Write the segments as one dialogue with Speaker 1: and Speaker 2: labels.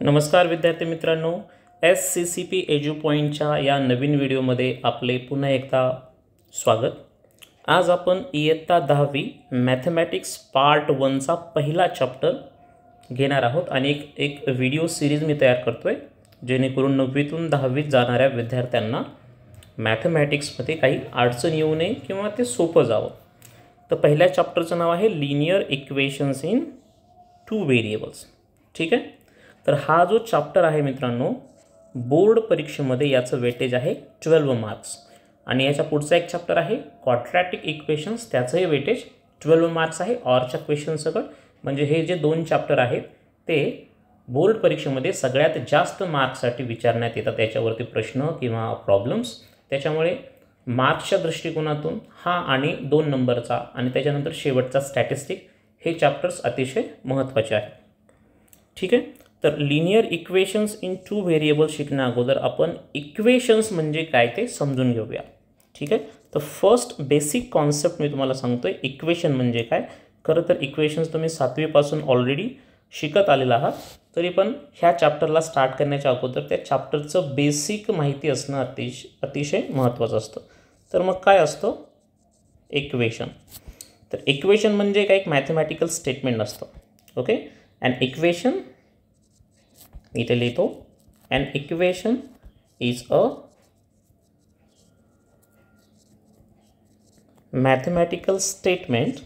Speaker 1: नमस्कार विद्यार्थी मित्रांनो, SCCP एज्यू पॉइंटच्या या नवीन व्हिडिओमध्ये आपले पुन्हा एकदा स्वागत। आज आपण इयत्ता 10वी मॅथमॅटिक्स पार्ट 1चा पहिला चॅप्टर घेणार आहोत आणि एक व्हिडिओ सिरीज मी तयार करतोय जेणेकरून 9वीतून 10वीत जाणाऱ्या विद्यार्थ्यांना मॅथमॅटिक्समध्ये काही अडचण येऊ नये किंवा ते सोपं जावं। तर पहिल्या चॅप्टरचं नाव आहे लिनियर इक्वेशन्स इन 2 व्हेरिएबल्स। ठीक आहे, तर हा जो चॅप्टर आहे मित्रांनो, बोर्ड परीक्षेमध्ये याचं वेटेज आहे 12 मार्क्स आणि याच्या पुढचा एक चॅप्टर आहे क्वाड्रॅटिक इक्वेशन्स, त्याचंही वेटेज 12 मार्क्स आहे ऑरच्या क्वेश्चन सगळं। म्हणजे हे जे दोन चॅप्टर आहेत ते बोर्ड परीक्षेमध्ये सगळ्यात जास्त मार्क्ससाठी विचारण्यात येतात, त्याच्यावरती प्रश्न किंवा प्रॉब्लेम्स। त्याच्यामुळे मार्क्सच्या दृष्टिकोनातून हा आणि 2 नंबरचा आणि त्याच्यानंतर शेवटचा स्टॅटिस्टिक हे चॅप्टर्स अतिशय महत्त्वाचे आहेत। ठीक आहे, तर लिनियर इक्वेशन्स इन 2 व्हेरिएबल्स शिकण्या अगोदर आपण इक्वेशन्स म्हणजे काय ते समजून घेऊया। ठीक आहे, तर फर्स्ट बेसिक कॉन्सेप्ट मी तुम्हाला सांगतोय, इक्वेशन म्हणजे काय। खरं तर इक्वेशन्स तुम्ही 7वी पासून ऑलरेडी शिकत आलेला आहात, तरी पण ह्या चॅप्टरला स्टार्ट करण्याच्या अगोदर त्या चॅप्टरचं बेसिक माहिती असणं अतिशय महत्त्वाचं असतं। तर मग काय असतं इक्वेशन? तर इक्वेशन म्हणजे काय, एक मॅथमॅटिकल स्टेटमेंट असतं। ओके, अँड इक्वेशन इथे लिहितो, an equation is a mathematical statement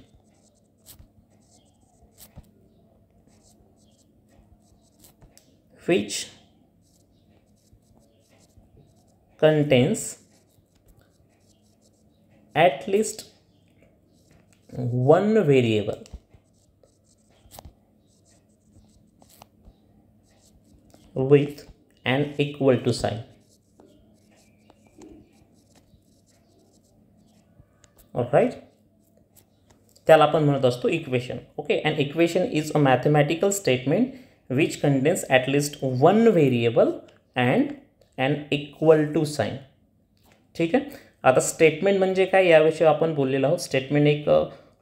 Speaker 1: which contains at least one variable with an equal to sign. Alright, त्याला आपण म्हणत असतो equation. Okay, an equation is a mathematical statement which contains at least one variable and an equal to sign. ठीक आहे, आता statement म्हणजे काय याविषयी आपण बोललेलो आहोत। स्टेटमेंट एक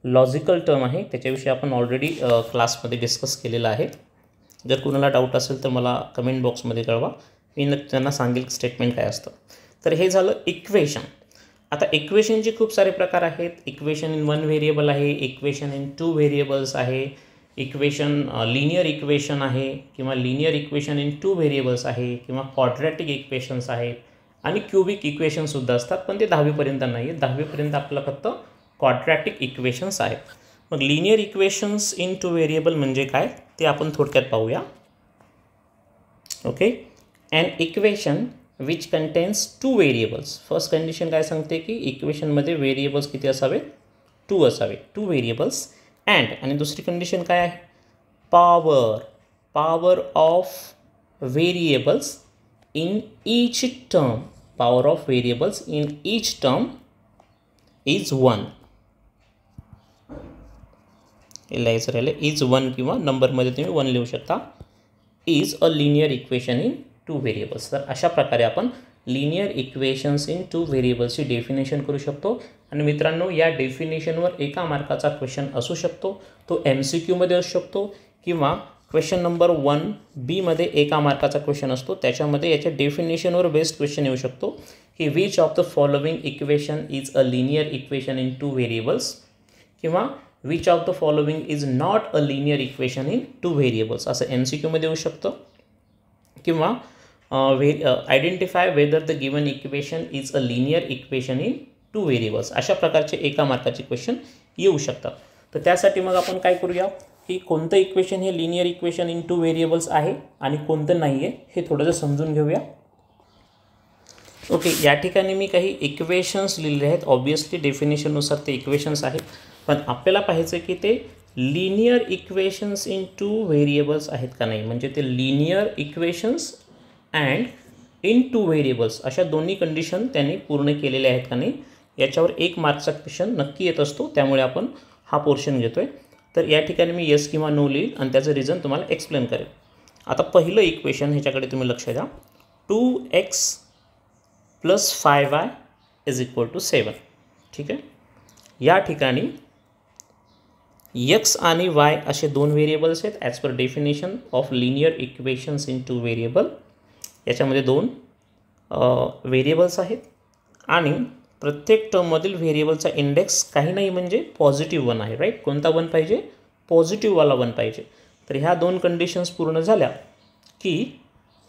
Speaker 1: लॉजिकल टर्म आहे, त्याच्याविषयी आपण ऑलरेडी क्लासमध्ये डिस्कस केलेलं आहे। जर कुणाला डाऊट असेल तर मला कमेंट बॉक्समध्ये कळवा, मी त्यांना सांगेल स्टेटमेंट काय असतं। तर हे झालं इक्वेशन। आता इक्वेशनचे खूप सारे प्रकार आहेत। इक्वेशन इन 1 व्हेरिएबल आहे, इक्वेशन इन 2 व्हेरिएबल्स आहे, इक्वेशन लिनियर इक्वेशन आहे किंवा लिनियर इक्वेशन इन 2 व्हेरिएबल्स आहे किंवा क्वाड्रॅटिक इक्वेशन्स आहेत आणि क्यूबिक इक्वेशनसुद्धा असतात, पण ते 10वीपर्यंत नाही आहेत। 10वीपर्यंत आपलं फक्त क्वाड्रॅटिक इक्वेशन्स आहेत। मग लिनियर इक्वेशन्स इन 2 व्हेरिएबल म्हणजे काय ते आपण थोडक्यात पाहूया। Okay, an equation which contains 2 variables. First condition काय सांगते की इक्वेशनमध्ये व्हेरिएबल्स किती असावे, 2 असावे, 2 व्हेरिएबल्स। अँड आणि दुसरी कंडिशन काय आहे, power of variables in each term, power of variables in each term is 1। लिहायचं राहिलं इज 1 किंवा नंबरमध्ये तुम्ही 1 लिहू शकता। Is a linear equation in 2 variables. तर अशा प्रकारे आपण लिनियर इक्वेशन्स इन 2 व्हेरिएबल्सची डेफिनेशन करू शकतो। आणि मित्रांनो, या डेफिनेशनवर एका मार्काचा क्वेश्चन असू शकतो, तो MCQ मध्ये असू शकतो किंवा क्वेश्चन नंबर 1B मध्ये एका मार्काचा क्वेश्चन असतो, त्याच्यामध्ये याच्या डेफिनेशनवर बेस्ड क्वेश्चन येऊ शकतो की which of the following equation is a linear equation in 2 variables किंवा which of the following is not a linear equation in 2 variables असं MCQ मध्ये येऊ शकतं किंवा identify whether the given equation is a linear equation in 2 variables, अशा प्रकारचे एका मार्काचे question येऊ शकतात। तर त्यासाठी मग आपण काय करूया की कोणतं इक्वेशन हे लिनियर इक्वेशन इन 2 व्हेरिएबल्स आहे आणि कोणतं नाही आहे हे थोडंसं समजून घेऊया। ओके, या ठिकाणी मी काही इक्वेशन्स लिहिलेले आहेत, ऑब्वियसली डेफिनेशननुसार ते इक्वेशन्स आहेत, पण आपल्याला पाहायचं की ते लिनियर इक्वेशन्स इन 2 व्हेरिएबल्स आहेत का नाही। म्हणजे ते linear equations and in 2 variables अशा दोन्ही कंडिशन त्यांनी पूर्ण केलेल्या आहेत का नाही, याच्यावर 1 मार्कचा क्वेश्चन नक्की येत असतो, त्यामुळे आपण हा पोर्शन घेतोय। तर या ठिकाणी मी येस किंवा नो लिहिल आणि त्याचं रिझन तुम्हाला एक्सप्लेन करेल। आता पहिलं इक्वेशन ह्याच्याकडे तुम्ही लक्ष द्या, 2x + 5y = 7। ठीक आहे, या ठिकाणी एक्स आणि वाय असे दोन व्हेरिएबल्स आहेत as per definition of linear equations in two variable. याच्यामध्ये दोन व्हेरिएबल्स आहेत आणि प्रत्येक टर्ममधील व्हेरिएबलचा इंडेक्स काही नाही म्हणजे पॉझिटिव्ह 1 आहे. राईट, कोणता 1 पाहिजे? पॉझिटिव्हवाला 1 पाहिजे. तर ह्या दोन कंडिशन्स पूर्ण झाल्या की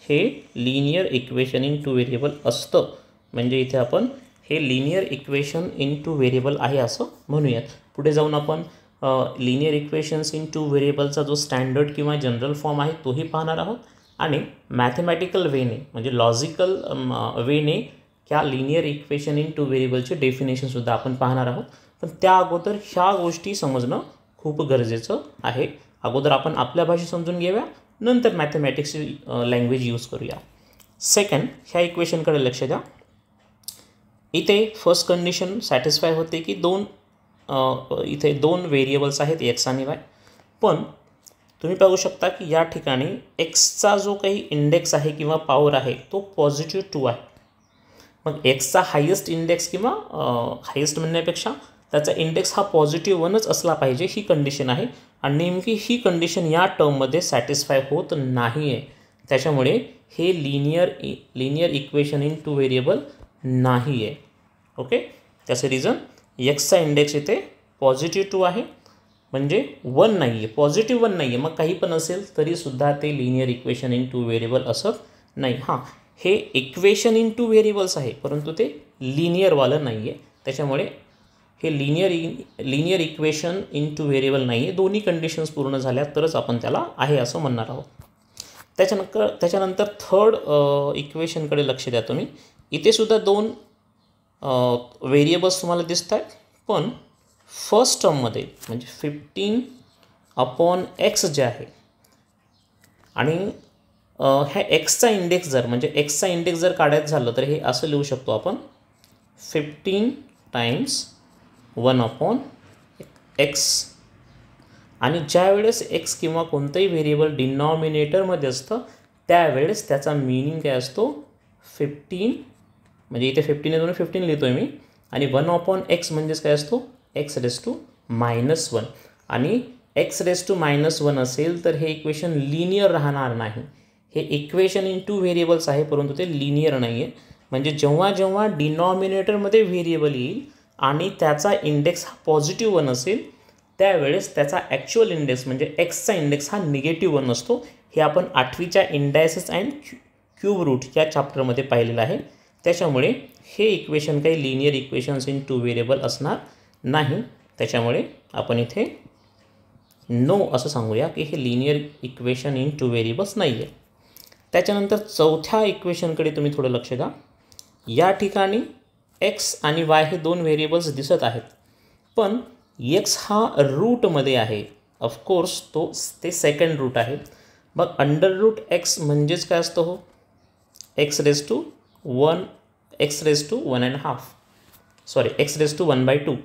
Speaker 1: हे linear equation in two variable असतं. म्हणजे इथे आपण हे linear equation in two variable आहे असं म्हणूयात. पुढे जाऊन आपण लिनियर इक्वेशन्स इन टू व्हेरिएबलचा जो स्टँडर्ड किंवा जनरल फॉर्म आहे तोही पाहणार आहोत आणि मॅथमॅटिकल वेने म्हणजे लॉजिकल वेने त्या लिनियर इक्वेशन इन टू व्हेरिएबलचे डेफिनेशनसुद्धा आपण पाहणार आहोत. पण त्या अगोदर ह्या गोष्टी समजणं खूप गरजेचं आहे. अगोदर आपण आपल्या भाषेत समजून घेऊया, नंतर मॅथमॅटिक्सची लँग्वेज यूज करूया. सेकंड, ह्या इक्वेशनकडे लक्ष द्या. इथे फर्स्ट कंडिशन सॅटिस्फाय होते की इथे दोन व्हेरिएबल्स आहेत एक्स आणि वाय. पण तुम्ही पाहू शकता की या ठिकाणी एक्सचा जो काही इंडेक्स आहे किंवा पॉवर आहे तो पॉझिटिव्ह 2 आहे. मग एक्सचा हायेस्ट इंडेक्स किंवा हायेस्ट म्हणण्यापेक्षा त्याचा इंडेक्स हा पॉझिटिव्ह 1च असला पाहिजे, ही कंडिशन आहे. आणि नेमकी ही कंडिशन या टर्ममध्ये सॅटिस्फाय होत नाही आहे. त्याच्यामुळे हे linear equation in two variable नाही आहे. ओके, त्याचे रिझन एक्सचा इंडेक्स इथे पॉझिटिव्ह 2 आहे म्हणजे 1 नाही आहे, पॉझिटिव्ह 1 नाही आहे. मग काही पण असेल तरीसुद्धा ते linear equation in two variable असत नाही. हां, हे इक्वेशन इन टू व्हेरिएबल्स आहे परंतु ते लिनियरवालं नाही आहे. त्याच्यामुळे हे linear equation in two variable नाही आहे. दोन्ही कंडिशन्स पूर्ण झाल्या तरच आपण त्याला आहे असं म्हणणार आहोत. त्याच्यानंतर थर्ड इक्वेशनकडे लक्ष द्या तुम्ही. इथे सुद्धा दोन व्हेरिएबल्स तुम्हाला दिसत आहेत, पण फर्स्ट टर्ममध्ये म्हणजे 15/x जे आहे आणि ह्या एक्सचा इंडेक्स जर काढायचं झालं तर हे असं लिहू शकतो आपण 15 × 1/x. आणि ज्यावेळेस एक्स किंवा कोणतंही व्हेरिएबल डिनॉमिनेटरमध्ये असतं त्यावेळेस त्याचा मिनिंग काय असतो 15, म्हणजे इथे 15 म्हणून 15 लिहितो आहे मी. आणि 1/x म्हणजेच काय असतो x⁻⁻1. आणि x⁻⁻1 असेल तर हे इक्वेशन लिनियर राहणार नाही. हे इक्वेशन इन टू व्हेरिएबल्स आहे परंतु ते लिनियर नाही आहे. म्हणजे जेव्हा डिनॉमिनेटरमध्ये व्हेरिएबल येईल आणि त्याचा इंडेक्स हा पॉझिटिव्ह 1 असेल त्यावेळेस त्याचा ॲक्च्युअल इंडेक्स म्हणजे एक्सचा इंडेक्स हा निगेटिव्ह 1 असतो. हे आपण 8वीच्या इंडायसेस अँड क्यूब रूट या चॅप्टरमध्ये पाहिलेलं आहे. त्याच्यामुळे हे इक्वेशन काही linear equations in two variable असणार नाही. त्याच्यामुळे आपण इथे नो असं सांगूया की हे linear equation in two variables नाही आहे. त्याच्यानंतर चौथ्या इक्वेशनकडे तुम्ही थोडं लक्ष द्या. या ठिकाणी एक्स आणि वाय हे दोन व्हेरिएबल्स दिसत आहेत, पण एक्स हा रूटमध्ये आहे. ऑफकोर्स ते सेकंड रूट आहे. मग √x म्हणजेच काय असतं हो x⁻1/2.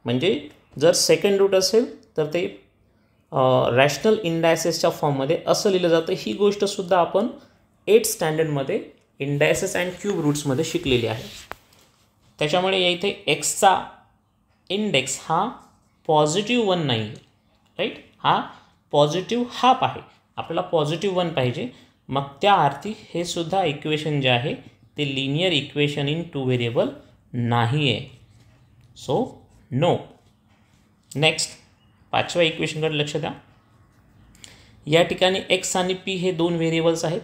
Speaker 1: म्हणजे जर सेकंड रूट असेल तर ते रॅशनल इंडायसेसच्या फॉर्ममध्ये असं लिहिलं जातं. ही गोष्टसुद्धा आपण 8th स्टँडर्डमध्ये इंडायसेस अँड क्यूब रूट्समध्ये शिकलेली आहे. त्याच्यामुळे इथे एक्सचा इंडेक्स हा पॉझिटिव्ह 1 नाही आहे. राईट, हा पॉझिटिव्ह हाफ आहे. आपल्याला पॉझिटिव्ह 1 पाहिजे. मग त्या अर्थी हे सुद्धा इक्वेशन जे आहे ते linear equation in two variable नाही आहे. So no. नेक्स्ट, पाचव्या इक्वेशनकडे लक्ष द्या. या ठिकाणी एक्स आणि पी हे दोन व्हेरिएबल्स आहेत.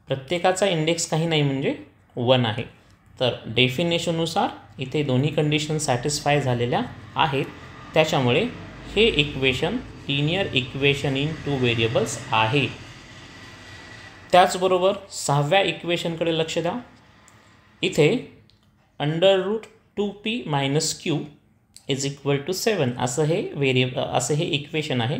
Speaker 1: प्रत्येकाचा इंडेक्स काही नाही म्हणजे 1 आहे. तर डेफिनेशननुसार इथे दोन्ही कंडिशन सॅटिस्फाय झालेल्या आहेत. त्याच्यामुळे हे equation linear equation in two variables आहे. त्याचबरोबर सहाव्या इक्वेशनकडे लक्ष द्या. इथे √2p - q = 7 असं हे इक्वेशन आहे.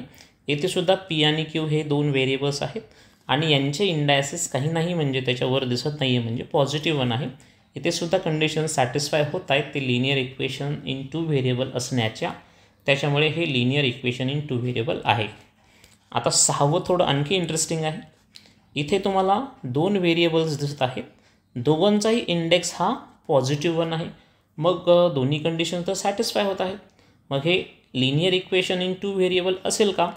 Speaker 1: इथे सुद्धा p आणि q हे दोन व्हेरिएबल्स आहेत आणि यांचे इंडायसेस काही नाही म्हणजे त्याच्यावर दिसत नाही आहे म्हणजे पॉझिटिव्ह 1 आहे. इथे सुद्धा कंडिशन सॅटिस्फाय होत आहेत ते linear equation in two variable असण्याच्या. त्याच्यामुळे हे linear equation in two variable आहे. आता सहावं थोडं आणखी इंटरेस्टिंग आहे. इथे तुम्हाला दोन व्हेरिएबल्स दिसत आहेत. दोघांचाही इंडेक्स हा पॉझिटिव्ह 1 आहे. मग दोन्ही कंडिशन तर सॅटिस्फाय होत आहेत. मग हे लिनियर इक्वेशन इन 2 व्हेरिएबल असेल का?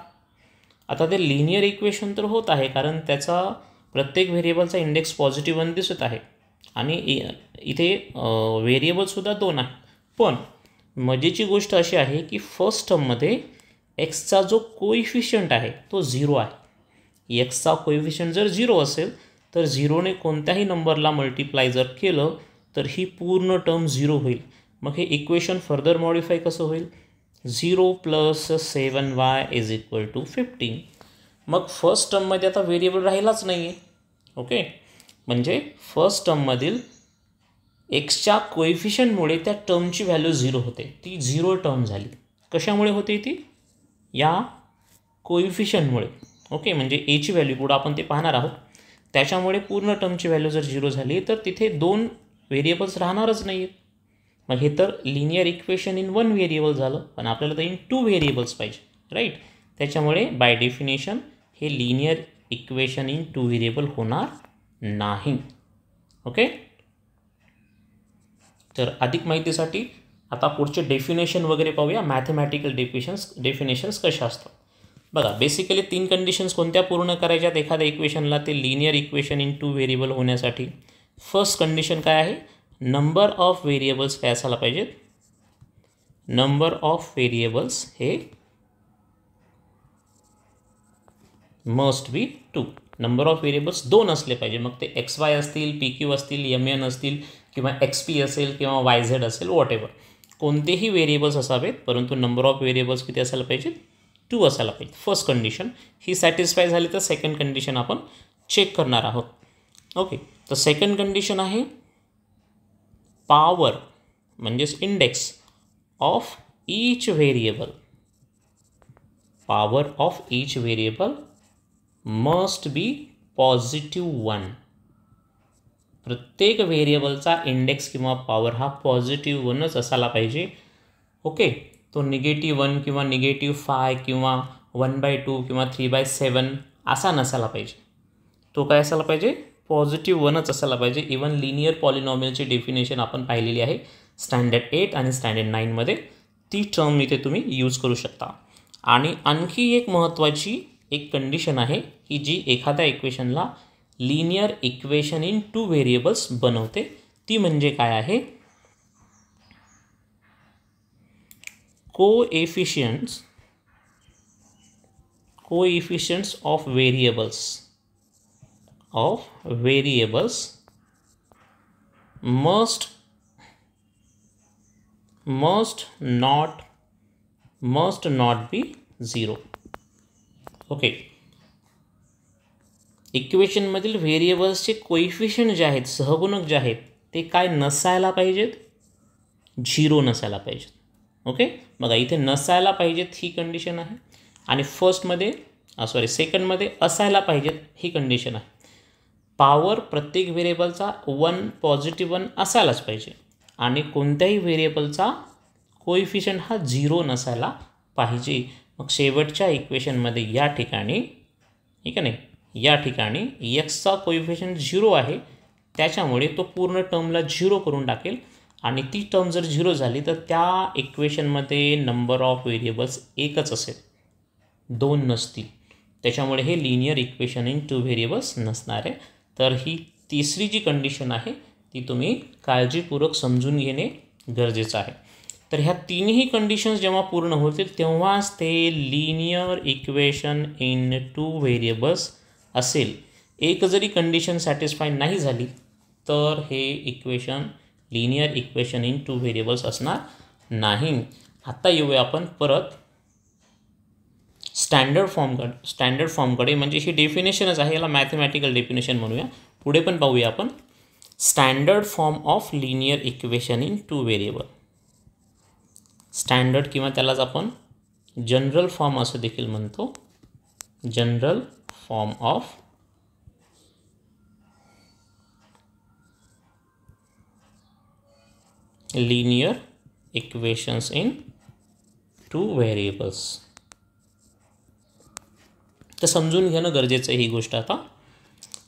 Speaker 1: आता ते लिनियर इक्वेशन तर होत आहे, कारण त्याचा प्रत्येक व्हेरिएबलचा इंडेक्स पॉझिटिव्ह 1 दिसत आहे आणि इथे व्हेरिएबलसुद्धा 2 आहे. पण मजेची गोष्ट अशी आहे की फर्स्ट टर्ममध्ये एक्सचा जो कोइफिशियंट आहे तो 0 आहे. एक्सचा कोइफिशियंट जर 0 असेल तर 0ने कोणत्याही नंबरला मल्टिप्लाय जर केलं तर ही पूर्ण टर्म 0 होईल. मग हे इक्वेशन फर्दर मॉडिफाय कसं होईल? 0 + 7y = 15. मग फर्स्ट टर्ममध्ये आता व्हेरिएबल राहिलाच नाही आहे. ओके, म्हणजे फर्स्ट टर्ममधील एक्सच्या कोइफिशियंटमुळे त्या टर्मची व्हॅल्यू 0 होते. ती 0 टर्म झाली. कशामुळे होते ती? या कोइफिशियंटमुळे. ओके, म्हणजे एची व्हॅल्यू पुढं आपण ते पाहणार आहोत. त्याच्यामुळे पूर्ण टर्मची व्हॅल्यू जर 0 झाली तर तिथे 2 व्हेरिएबल्स राहणारच नाही आहेत. मग हे तर लिनियर इक्वेशन इन 1 व्हेरिएबल झालं, पण आपल्याला तर इन 2 व्हेरिएबल्स पाहिजे, राईट? त्याच्यामुळे बाय डेफिनेशन हे लिनियर इक्वेशन इन 2 व्हेरिएबल होणार नाही. ओके, तर अधिक माहितीसाठी आता पुढचे डेफिनेशन वगैरे पाहूया. मॅथमॅटिकल डेफिनेशन्स कशा असतात बघा. बेसिकली 3 कंडिशन्स कोणत्या पूर्ण करायच्यात एखाद्या इक्वेशनला ते लिनियर इक्वेशन इन 2 व्हेरिएबल होण्यासाठी? फर्स्ट कंडिशन काय आहे? नंबर ऑफ व्हेरिएबल्स काय असायला पाहिजेत? नंबर ऑफ व्हेरिएबल्स हे must be 2. Number of variables 2 असले पाहिजे. मग ते XY असतील, PQ असतील, MN असतील किंवा XP असेल किंवा YZ असेल, वॉटेवर कोणतेही व्हेरिएबल्स असावेत, परंतु नंबर ऑफ व्हेरिएबल्स किती असायला पाहिजेत? 2 असायला पाहिजे. फर्स्ट कंडिशन ही सॅटिस्फाय झाली तर सेकंड कंडिशन आपण चेक करणार आहोत. ओके, तर सेकंड कंडिशन आहे पॉवर म्हणजेच index of each variable. Power of each variable must be +1. प्रत्येक व्हेरिएबलचा इंडेक्स किंवा पॉवर हा +1च असायला पाहिजे. ओके, तो -1 किंवा -5 किंवा 1/2 किंवा 3/7 असा नसायला पाहिजे. तो काय असायला पाहिजे? +1च असायला पाहिजे. इवन लिनियर पॉलिनॉमियलची डेफिनेशन आपण पाहिलेली आहे स्टँडर्ड 8 आणि स्टँडर्ड 9मध्ये. ती टर्म इथे तुम्ही यूज करू शकता. आणि आणखी एक महत्त्वाची एक कंडिशन आहे की जी एखाद्या इक्वेशनला लिनियर इक्वेशन इन 2 व्हेरिएबल्स बनवते. ती म्हणजे काय आहे? Coefficients of variables must not be 0. Okay, इक्वेशनमधील व्हेरिएबल्सचे कोइफिशियंट जे आहेत, सहगुणक जे आहेत, ते काय नसायला पाहिजेत? 0 नसायला पाहिजेत. ओके, बघा इथे नसायला पाहिजेत ही कंडिशन आहे आणि सेकंडमध्ये असायला पाहिजेत ही कंडिशन आहे. पॉवर प्रत्येक व्हेरिएबलचा +1 असायलाच पाहिजे आणि कोणत्याही व्हेरिएबलचा कोइफिशियंट हा 0 नसायला पाहिजे. मग शेवटच्या इक्वेशनमध्ये या ठिकाणी, ठीक आहे नाही, या ठिकाणी एक्सचा कोइफिशियंट 0 आहे, त्याच्यामुळे तो पूर्ण टर्मला 0 करून टाकेल आणि ती टर्म जर 0 झाली तर त्या इक्वेशनमध्ये नंबर ऑफ व्हेरिएबल्स एकच असेल, 2 नसतील. त्याच्यामुळे हे लिनियर इक्वेशन इन 2 व्हेरिएबल्स नसणार आहे. तर ही तिसरी जी कंडिशन आहे ती तुम्ही काळजीपूर्वक समजून घेणे गरजेचं आहे. तर ह्या तिन्ही कंडिशन्स जेव्हा पूर्ण होतील तेव्हाच ते लिनियर इक्वेशन इन 2 व्हेरिएबल्स असेल. एक जरी कंडिशन सॅटिस्फाय नाही झाली तर हे equation linear equation in 2 variables असणार नाही. आता येऊया आपण परत स्टँडर्ड फॉर्मकडे. म्हणजे ही डेफिनेशनच आहे, याला मॅथमॅटिकल डेफिनेशन म्हणूया. पुढे पण पाहूया आपण standard form of linear equation in 2 variable. Standard किंवा त्यालाच आपण जनरल फॉर्म असं देखील म्हणतो. General form of linear equations in 2 variables. तर समजून घेणं गरजेचं आहे ही गोष्ट. आता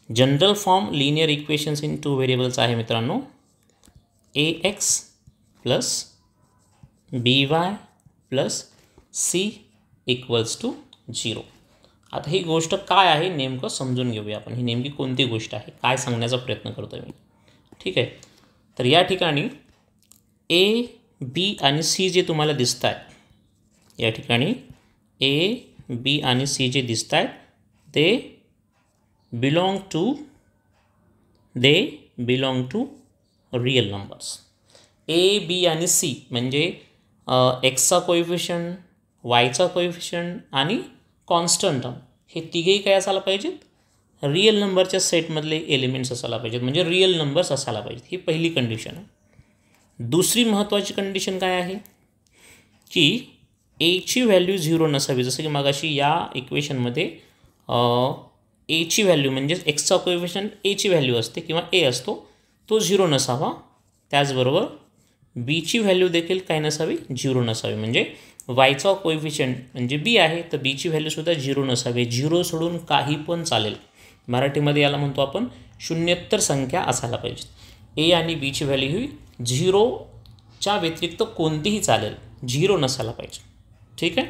Speaker 1: general form linear equations in 2 variables आहे मित्रांनो. ax + by + C equals to 0. आता ही गोष्ट काय आहे नेमकं समजून घेऊया आपण. ही नेमकी कोणती गोष्ट आहे, काय सांगण्याचा प्रयत्न करतो मी. ठीक आहे. तर या ठिकाणी ए बी आणि सी जे तुम्हाला दिसत आहेत, या ठिकाणी ए बी आणि सी जे दिसत आहेत ते belong to real numbers. A B आणि सी म्हणजे एक्सचा कोएफिशियंट, वायचा कोएफिशियंट आणि कॉन्स्टंट टर्म हे तिघेही काय असायला पाहिजेत, रियल नंबरच्या सेटमधले एलिमेंट्स असायला पाहिजेत, म्हणजे रियल नंबर्स असायला पाहिजेत. ही पहिली कंडिशन आहे. दुसरी महत्त्वाची कंडिशन काय आहे की एची व्हॅल्यू 0 नसावी. जसं की मगाशी या इक्वेशनमध्ये एची व्हॅल्यू म्हणजेच एक्सचा कोएफिशियंट एची व्हॅल्यू असते किंवा ए असतो, तो 0 नसावा. त्याचबरोबर बीची व्हॅल्यू देखील काय नसावी, 0 नसावी. म्हणजे वायचा कोएफिशियंट म्हणजे बी आहे तर बीची व्हॅल्यूसुद्धा 0 नसावी. 0 सोडून काही पण चालेल. मराठीमध्ये याला म्हणतो आपण शून्यत्तर संख्या असायला पाहिजे. ए आणि बीची व्हॅल्यू ही 0च्या व्यतिरिक्त कोणतीही चालेल, 0 नसायला पाहिजे. ठीक आहे.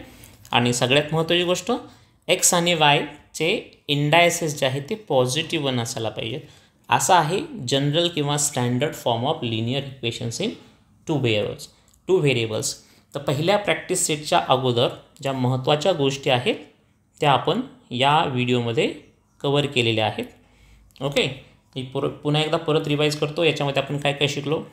Speaker 1: आणि सगळ्यात महत्त्वाची गोष्ट, एक्स आणि वायचे इंडायसेस जे आहेत ते पॉझिटिव्ह असायला पाहिजेत. असा आहे जनरल किंवा standard form of linear equations in two variables. तर पहिल्या प्रॅक्टिस सेटच्या अगोदर ज्या महत्त्वाच्या गोष्टी आहेत त्या आपण या व्हिडिओमध्ये कवर केलेल्या आहेत. ओके. मी पुन्हा एकदा परत रिवाईज करतो. याच्यामध्ये आपण काय काय शिकलो.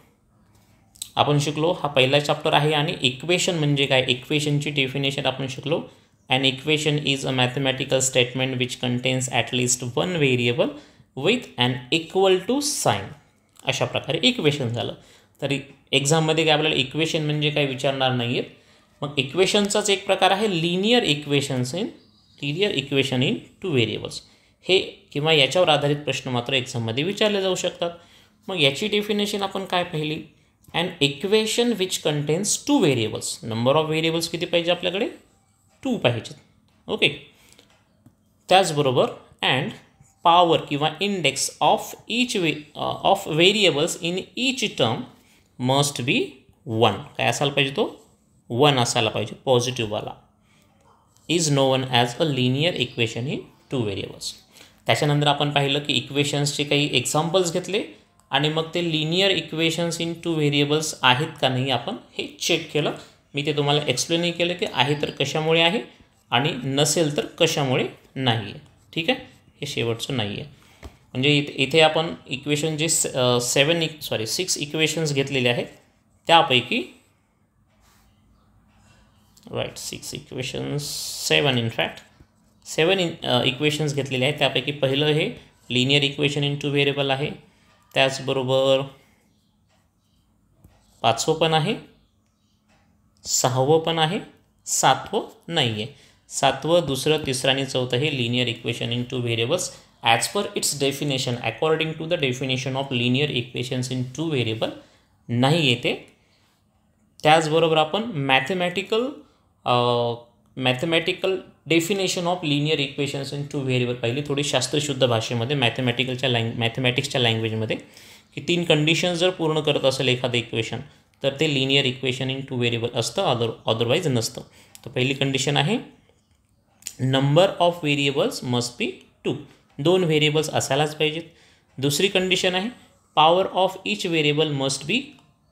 Speaker 1: आपण शिकलो हा पहिला चॅप्टर आहे आणि इक्वेशन म्हणजे काय, इक्वेशनची डेफिनेशन आपण शिकलो. An equation is a mathematical statement which contains at least one variable with an equal to sign. अशा प्रकारे इक्वेशन झालं. तरी एक्झाममध्ये काय आपल्याला इक्वेशन म्हणजे काय विचारणार नाही आहेत. मग इक्वेशनचाच एक प्रकार आहे linear equation in two variables. हे किंवा याच्यावर आधारित प्रश्न मात्र एक्झाममध्ये विचारले जाऊ शकतात. मग याची डेफिनेशन आपण काय पाहिली, an equation which contains two variables. Number of variables किती पाहिजे आपल्याकडे, 2 पाहिजेत. ओके. त्याचबरोबर अँड पॉवर किंवा index of variables in each term must be 1. काय असायला पाहिजे, तो 1 असायला पाहिजे, पॉझिटिव्हवाला. Is known as a linear equation in two variables. त्याच्यानंतर आपण पाहिलं की इक्वेशन्सचे काही एक्झाम्पल्स घेतले आणि मग ते linear equations in two variables आहेत का नाही आपण हे चेक केलं. मी ते तुम्हाला एक्सप्लेनही केलं की आहे तर कशामुळे आहे आणि नसेल तर कशामुळे नाही आहे. ठीक आहे. हे शेवटचं नाही आहे. म्हणजे इथे आपण इक्वेशन जे 6 इक्वेशन्स घेतलेले आहेत त्यापैकी 6 इक्वेशन्स 7 इक्वेशन्स घेतलेले आहेत. त्यापैकी पहिलं हे linear equation in two variable आहे. त्याचबरोबर 5वं पण आहे, 6वं पण आहे, 7वं नाही आहे. 7वं, 2रं, 3रं आणि 4थं हे linear equation in two variables as per its definition according to the definition of linear equations in two variable नाही येते. त्याचबरोबर आपण mathematical definition of linear equations in two variable पाहिली थोडी शास्त्रशुद्ध भाषेमध्ये, मॅथमॅटिक्सच्या लँग्वेजमध्ये, की 3 कंडिशन्स जर पूर्ण करत असेल एखादं इक्वेशन तर ते linear equation in two variable असतं, अदरवाईज नसतं. तर पहिली कंडिशन आहे number of variables must be 2. 2 variables असायलाच पाहिजेत. दुसरी कंडिशन आहे power of each variable must be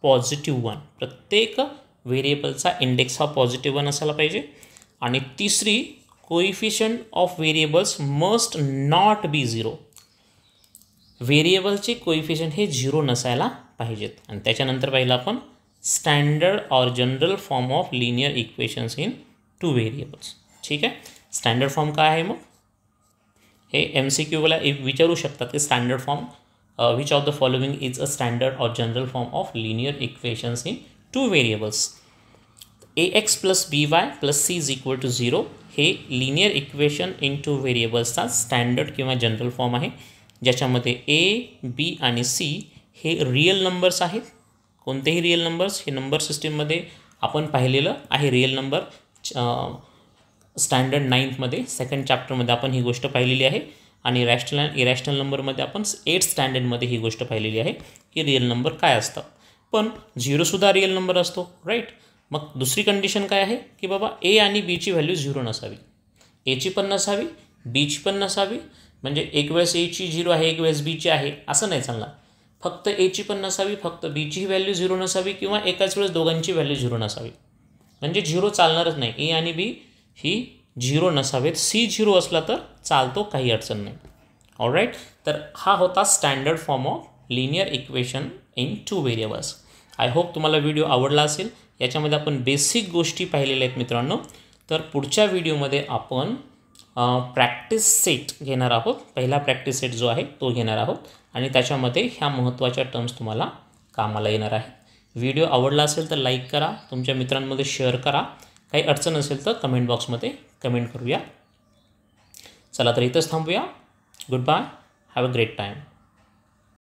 Speaker 1: +1. प्रत्येक व्हेरिएबलचा इंडेक्स हा +1 असायला पाहिजे. आणि तिसरी coefficient of variables must not be 0. व्हेरिएबलचे कोइफिशियंट हे 0 नसायला पाहिजेत. आणि त्याच्यानंतर पाहिलं आपण standard or general form of linear equations in two variables. ठीक आहे. स्टँडर्ड फॉर्म काय आहे मग, हे MCQला विचारू शकतात की standard form which of the following is a standard or general form of linear equations in two variables. AX + BY + C = 0 हे लिनियर इक्वेशन इन टू व्हेरिएबल्सचा स्टँडर्ड किंवा जनरल फॉर्म आहे, ज्याच्यामध्ये A, B आणि C हे real numbers आहेत. कोणतेही real numbers, हे नंबर सिस्टीममध्ये आपण पाहिलेलं आहे. Real number standard 9th second चॅप्टरमध्ये आपण ही गोष्ट पाहिलेली आहे. आणि रॅशनल अँड इरॅशनल नंबरमध्ये आपण 8th स्टँडर्डमध्ये ही गोष्ट पाहिलेली आहे की रियल नंबर काय असतात. पण 0सुद्धा रियल नंबर असतो, राईट. मग दुसरी कंडिशन काय आहे की बाबा ए आणि बीची व्हॅल्यू 0 नसावी, एची पण नसावी, बीची पण नसावी. म्हणजे एक वेळेस एची 0 आहे, एक वेळेस बीची आहे असं नाही चालणार. फक्त एची पण नसावी, फक्त बीची व्हॅल्यू 0 नसावी किंवा एकाच वेळेस दोघांची व्हॅल्यू 0 नसावी. म्हणजे 0 चालणारच नाही. ए आणि बी ही 0 नसावेत. सी 0 असला तर चालतो, काही अडचण नाही. ऑलराईट. तर हा होता standard form of linear equation in 2 variables. I hope तुम्हाला व्हिडिओ आवडला असेल. याच्यामध्ये आपण बेसिक गोष्टी पाहिलेल्या आहेत मित्रांनो. तर पुढच्या व्हिडिओमध्ये आपण प्रॅक्टिस सेट घेणार आहोत. पहिला प्रॅक्टिस सेट जो आहे तो घेणार आहोत आणि त्याच्यामध्ये ह्या महत्त्वाच्या टर्म्स तुम्हाला कामाला येणार आहेत. व्हिडिओ आवडला असेल तर लाईक करा, तुमच्या मित्रांमध्ये शेअर करा. काही अडचण असेल तर कमेंट बॉक्समध्ये कमेंट करूया. चला तर इथंच थांबूया. Good bye. Have a great time.